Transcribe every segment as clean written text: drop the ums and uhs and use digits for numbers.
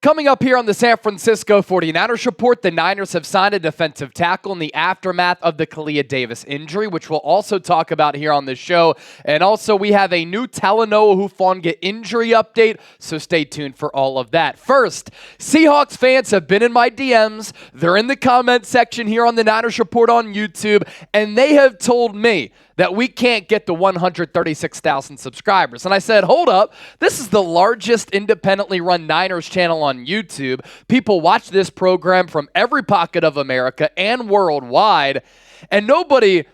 Coming up here on the San Francisco 49ers Report, the Niners have signed a defensive tackle in the aftermath of the Kalia Davis injury, which we'll also talk about here on the show. And also, we have a new Talanoa Hufanga injury update, so stay tuned for all of that. First, Seahawks fans have been in my DMs. They're in the comment section here on the Niners Report on YouTube, and they have told me that we can't get to 136,000 subscribers. And I said, hold up, this is the largest independently run Niners channel on YouTube. People watch this program from every pocket of America and worldwide, and nobody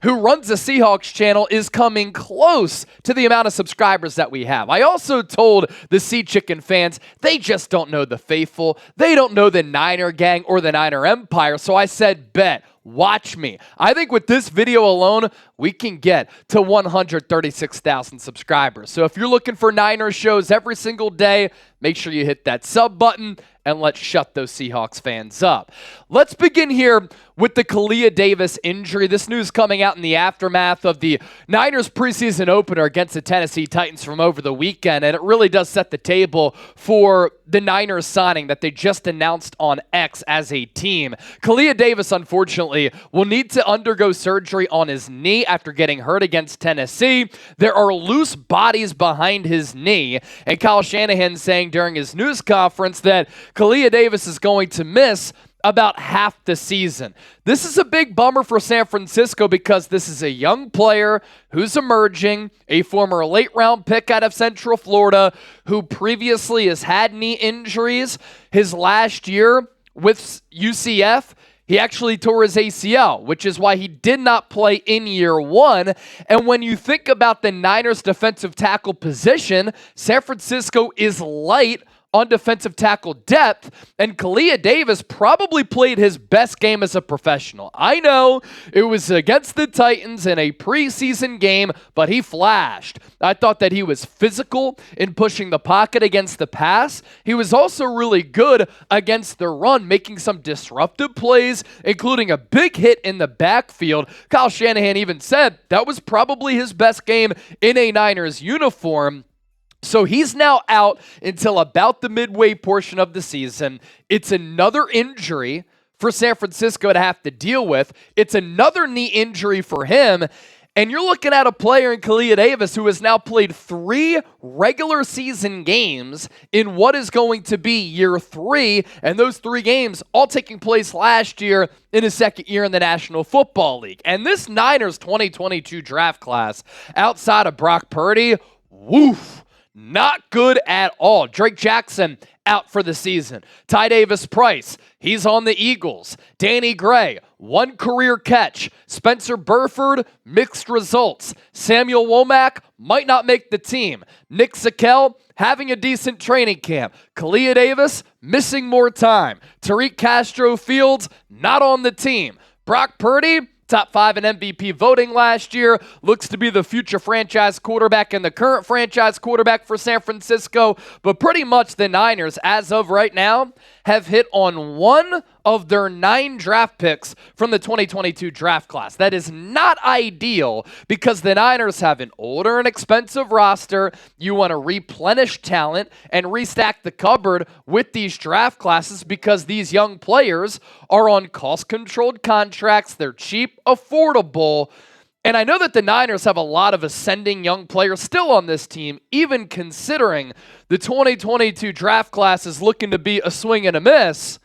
who runs the Seahawks channel is coming close to the amount of subscribers that we have. I also told the Sea Chicken fans, they just don't know the faithful. They don't know the Niner gang or the Niner Empire. So I said, bet. Watch me. I think with this video alone, we can get to 136,000 subscribers. So if you're looking for Niners shows every single day, make sure you hit that sub button and let's shut those Seahawks fans up. Let's begin here with the Kalia Davis injury. This news coming out in the aftermath of the Niners preseason opener against the Tennessee Titans from over the weekend, and it really does set the table for the Niners signing that they just announced on X as a team. Kalia Davis, unfortunately, will need to undergo surgery on his knee after getting hurt against Tennessee. There are loose bodies behind his knee, and Kyle Shanahan saying during his news conference that Kalia Davis is going to miss about half the season. This is a big bummer for San Francisco because this is a young player who's emerging, a former late-round pick out of Central Florida who previously has had knee injuries. His last year with UCF, he actually tore his ACL, which is why he did not play in year one. And when you think about the Niners' defensive tackle position, San Francisco is light on defensive tackle depth, and Kalia Davis probably played his best game as a professional. I know it was against the Titans in a preseason game, but he flashed. I thought that he was physical in pushing the pocket against the pass. He was also really good against the run, making some disruptive plays, including a big hit in the backfield. Kyle Shanahan even said that was probably his best game in a Niners uniform. So he's now out until about the midway portion of the season. It's another injury for San Francisco to have to deal with. It's another knee injury for him. And you're looking at a player in Kalia Davis who has now played 3 regular season games in what is going to be year 3. And those 3 games all taking place last year in his second year in the National Football League. And this Niners 2022 draft class, outside of Brock Purdy, woof. Not good at all. Drake Jackson out for the season. Ty Davis Price, he's on the Eagles. Danny Gray, 1 career catch. Spencer Burford, mixed results. Samuel Womack might not make the team. Nick Zakelj having a decent training camp. Kalia Davis missing more time. Tariq Castro-Fields not on the team. Brock Purdy, top 5 in MVP voting last year, looks to be the future franchise quarterback and the current franchise quarterback for San Francisco. But pretty much the Niners, as of right now, have hit on 1 of their 9 draft picks from the 2022 draft class. That is not ideal because the Niners have an older and expensive roster. You want to replenish talent and restack the cupboard with these draft classes because these young players are on cost-controlled contracts. They're cheap, affordable. And I know that the Niners have a lot of ascending young players still on this team, even considering the 2022 draft class is looking to be a swing and a miss.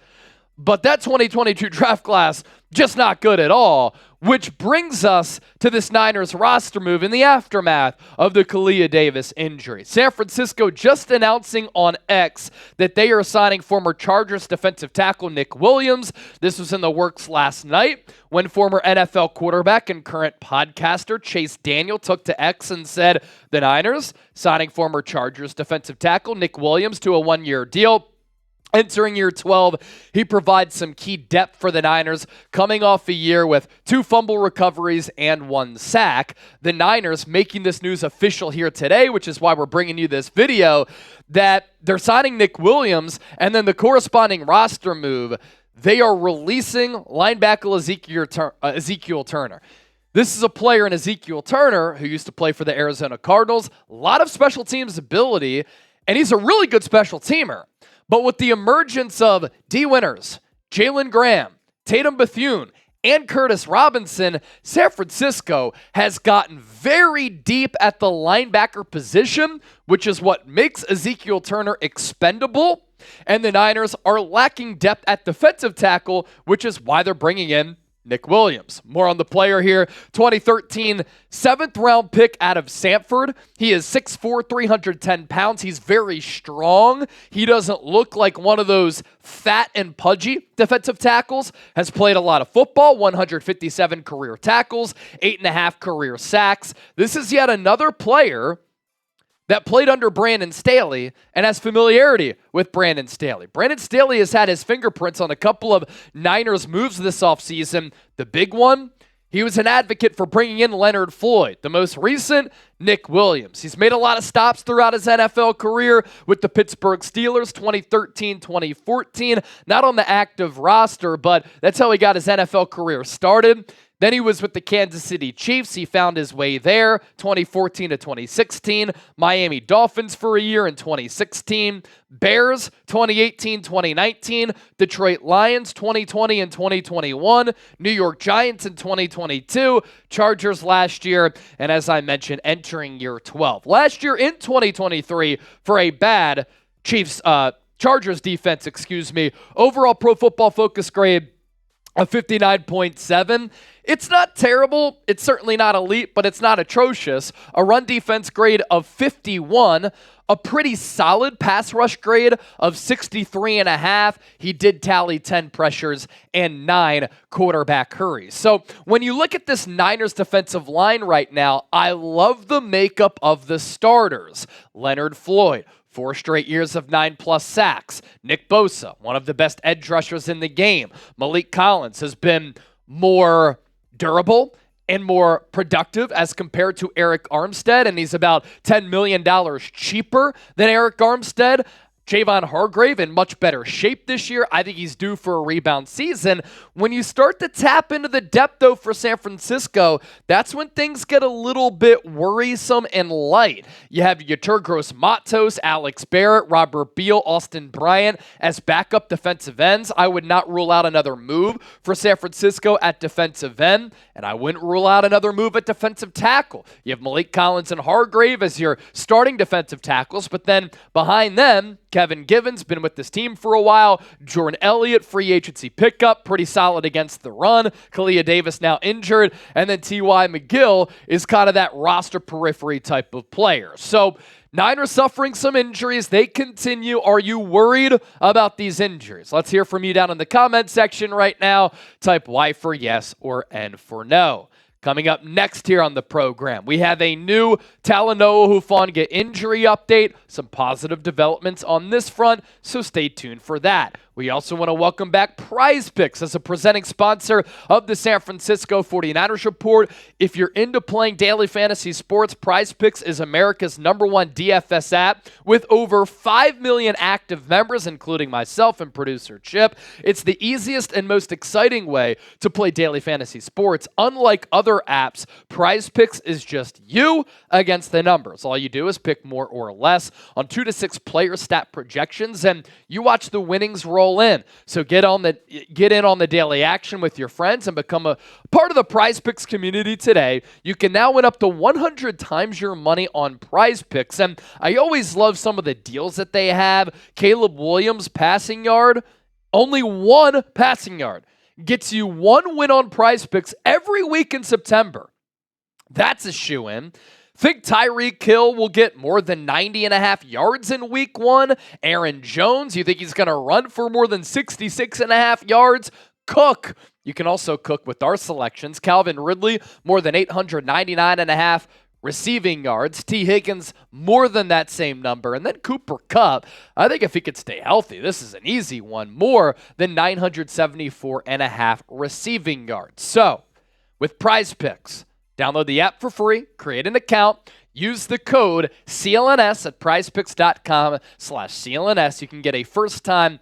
But that 2022 draft class, just not good at all, which brings us to this Niners roster move in the aftermath of the Kalia Davis injury. San Francisco just announcing on X that they are signing former Chargers defensive tackle Nick Williams. This was in the works last night when former NFL quarterback and current podcaster Chase Daniel took to X and said the Niners signing former Chargers defensive tackle Nick Williams to a 1-year deal. Entering year 12, he provides some key depth for the Niners, coming off a year with 2 fumble recoveries and 1 sack. The Niners making this news official here today, which is why we're bringing you this video, that they're signing Nick Williams, and then the corresponding roster move, they are releasing linebacker Ezekiel Turner. This is a player in Ezekiel Turner who used to play for the Arizona Cardinals, a lot of special teams ability, and he's a really good special teamer. But with the emergence of D. Winters, Jalen Graham, Tatum Bethune, and Curtis Robinson, San Francisco has gotten very deep at the linebacker position, which is what makes Ezekiel Turner expendable. And the Niners are lacking depth at defensive tackle, which is why they're bringing in Nick Williams. More on the player here. 2013 7th-round pick out of Samford. He is 6'4", 310 pounds. He's very strong. He doesn't look like one of those fat and pudgy defensive tackles. Has played a lot of football, 157 career tackles, 8.5 career sacks. This is yet another player that played under Brandon Staley and has familiarity with Brandon Staley. Brandon Staley has had his fingerprints on a couple of Niners moves this offseason. The big one, he was an advocate for bringing in Leonard Floyd. The most recent, Nick Williams. He's made a lot of stops throughout his NFL career with the Pittsburgh Steelers, 2013, 2014. Not on the active roster, but that's how he got his NFL career started. Then he was with the Kansas City Chiefs. He found his way there, 2014 to 2016. Miami Dolphins for a year in 2016. Bears, 2018, 2019. Detroit Lions, 2020 and 2021. New York Giants in 2022. Chargers last year. And as I mentioned, entering year 12. Last year in 2023 for a bad Chargers defense, overall Pro Football Focus grade of 59.7. It's not terrible. It's certainly not elite, but it's not atrocious. A run defense grade of 51. A pretty solid pass rush grade of 63.5. He did tally 10 pressures and 9 quarterback hurries. So when you look at this Niners defensive line right now, I love the makeup of the starters. Leonard Floyd, 4 straight years of 9+ sacks. Nick Bosa, one of the best edge rushers in the game. Malik Collins has been more durable and more productive as compared to Eric Armstead, and he's about $10 million cheaper than Eric Armstead. Javon Hargrave in much better shape this year. I think he's due for a rebound season. When you start to tap into the depth, though, for San Francisco, that's when things get a little bit worrisome and light. You have Yetur Gross-Matos, Alex Barrett, Robert Beal, Austin Bryant as backup defensive ends. I would not rule out another move for San Francisco at defensive end, and I wouldn't rule out another move at defensive tackle. You have Malik Collins and Hargrave as your starting defensive tackles, but then behind them, Kevin Givens, been with this team for a while. Jordan Elliott, free agency pickup, pretty solid against the run. Kalia Davis now injured. And then T.Y. McGill is kind of that roster periphery type of player. So Niners suffering some injuries. They continue. Are you worried about these injuries? Let's hear from you down in the comment section right now. Type Y for yes or N for no. Coming up next here on the program, we have a new Talanoa Hufanga injury update, some positive developments on this front, so stay tuned for that. We also want to welcome back Prize Picks as a presenting sponsor of the San Francisco 49ers Report. If you're into playing daily fantasy sports, Prize Picks is America's #1 DFS app with over 5 million active members, including myself and producer Chip. It's the easiest and most exciting way to play daily fantasy sports. Unlike other apps, Prize Picks is just you against the numbers. All you do is pick more or less on 2 to 6 player stat projections, and you watch the winnings roll in. So get in on the daily action with your friends and become a part of the Prize Picks community today. You can now win up to 100 times your money on Prize Picks, and I always love some of the deals that they have. Caleb Williams passing yard, only 1 passing yard gets you 1 win on Prize Picks every week in September. That's a shoo-in. Think Tyreek Hill will get more than 90.5 yards in week 1. Aaron Jones, you think he's going to run for more than 66.5 yards? Cook. You can also cook with our selections. Calvin Ridley, more than 899.5 receiving yards. T. Higgins, more than that same number. And then Cooper Kupp, I think if he could stay healthy, this is an easy one. More than 974.5 receiving yards. So, with Prize Picks, download the app for free, create an account, use the code CLNS at prizepicks.com/CLNS. You can get a first-time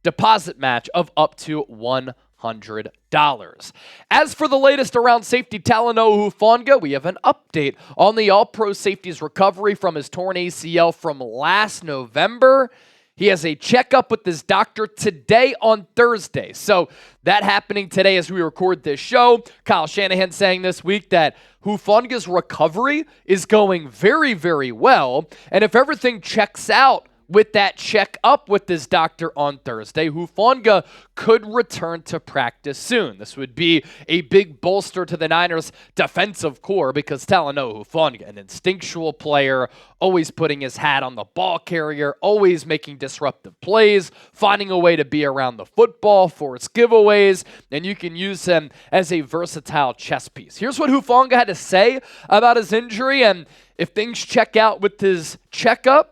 deposit match of up to $100. As for the latest around safety Talanoa Hufanga, we have an update on the All-Pro safety's recovery from his torn ACL from last November. He has a checkup with his doctor today on Thursday. So that happening today as we record this show. Kyle Shanahan saying this week that Hufanga's recovery is going very, very well. And if everything checks out with that check up with his doctor on Thursday, Hufanga could return to practice soon. This would be a big bolster to the Niners' defensive core because Talanoa Hufanga, an instinctual player, always putting his hat on the ball carrier, always making disruptive plays, finding a way to be around the football, force giveaways, and you can use him as a versatile chess piece. Here's what Hufanga had to say about his injury, and if things check out with his checkup,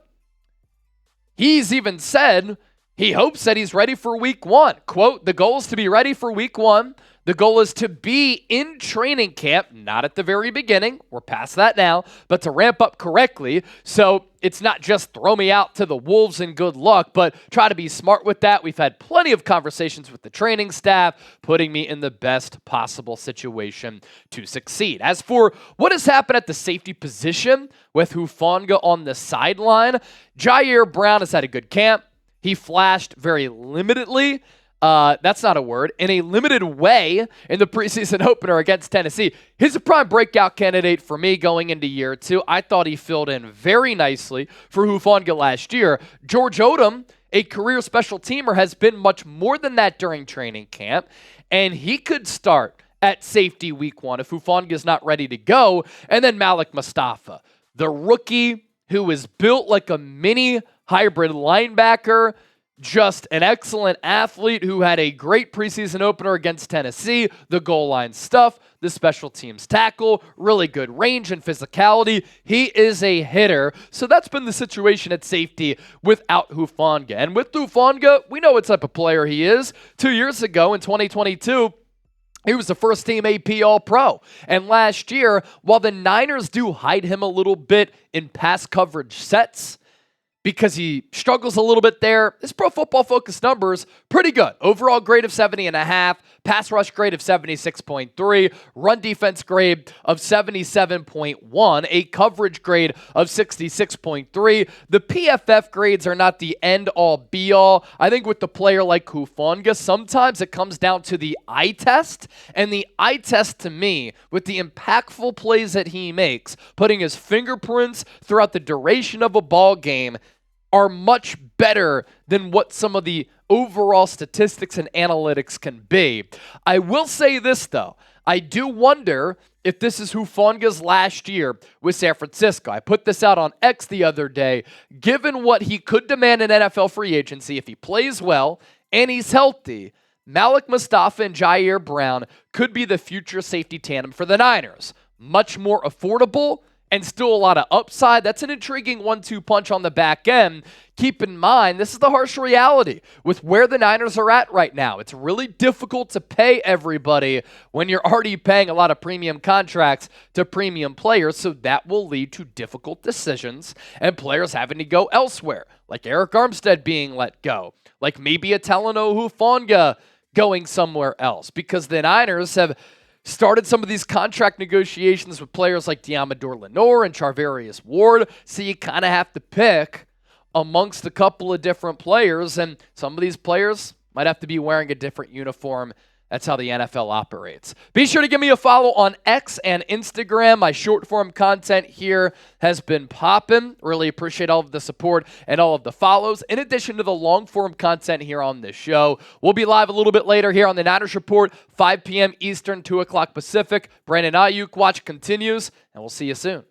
he's even said he hopes that he's ready for week one. Quote, the goal is to be ready for week one. The goal is to be in training camp, not at the very beginning. We're past that now, but to ramp up correctly. So it's not just throw me out to the wolves and good luck, but try to be smart with that. We've had plenty of conversations with the training staff, putting me in the best possible situation to succeed. As for what has happened at the safety position with Hufanga on the sideline, Jair Brown has had a good camp. He flashed very limitedly. That's not a word. In a limited way in the preseason opener against Tennessee. He's a prime breakout candidate for me going into year two. I thought he filled in very nicely for Hufanga last year. George Odom, a career special teamer, has been much more than that during training camp, and he could start at safety week one if Hufanga is not ready to go. And then Malik Mustafa, the rookie who is built like a mini hybrid linebacker, just an excellent athlete who had a great preseason opener against Tennessee, the goal line stuff, the special teams tackle, really good range and physicality. He is a hitter. So that's been the situation at safety without Hufanga. And with Hufanga, we know what type of player he is. 2 years ago in 2022, he was the first-team AP All-Pro. And last year, while the Niners do hide him a little bit in pass coverage sets, because he struggles a little bit there, his Pro Football Focus numbers, pretty good. Overall grade of 70.5, pass rush grade of 76.3, run defense grade of 77.1, a coverage grade of 66.3. The PFF grades are not the end-all, be-all. I think with the player like Hufanga, sometimes it comes down to the eye test, and the eye test to me, with the impactful plays that he makes, putting his fingerprints throughout the duration of a ball game, are much better than what some of the overall statistics and analytics can be. I will say this, though. I do wonder if this is Hufanga's last year with San Francisco. I put this out on X the other day. Given what he could demand in NFL free agency if he plays well and he's healthy, Malik Mustafa and Jair Brown could be the future safety tandem for the Niners. Much more affordable and still a lot of upside. That's an intriguing 1-2 punch on the back end. Keep in mind, this is the harsh reality with where the Niners are at right now. It's really difficult to pay everybody when you're already paying a lot of premium contracts to premium players, so that will lead to difficult decisions and players having to go elsewhere, like Eric Armstead being let go, like maybe a Talanoa Hufanga going somewhere else, because the Niners have started some of these contract negotiations with players like Diamador Lenore and Charvarius Ward, so you kind of have to pick amongst a couple of different players, and some of these players might have to be wearing a different uniform. That's how the NFL operates. Be sure to give me a follow on X and Instagram. My short-form content here has been popping. Really appreciate all of the support and all of the follows. In addition to the long-form content here on this show, we'll be live a little bit later here on the Niners Report, 5 p.m. Eastern, 2 o'clock Pacific. Brandon Ayuk watch continues, and we'll see you soon.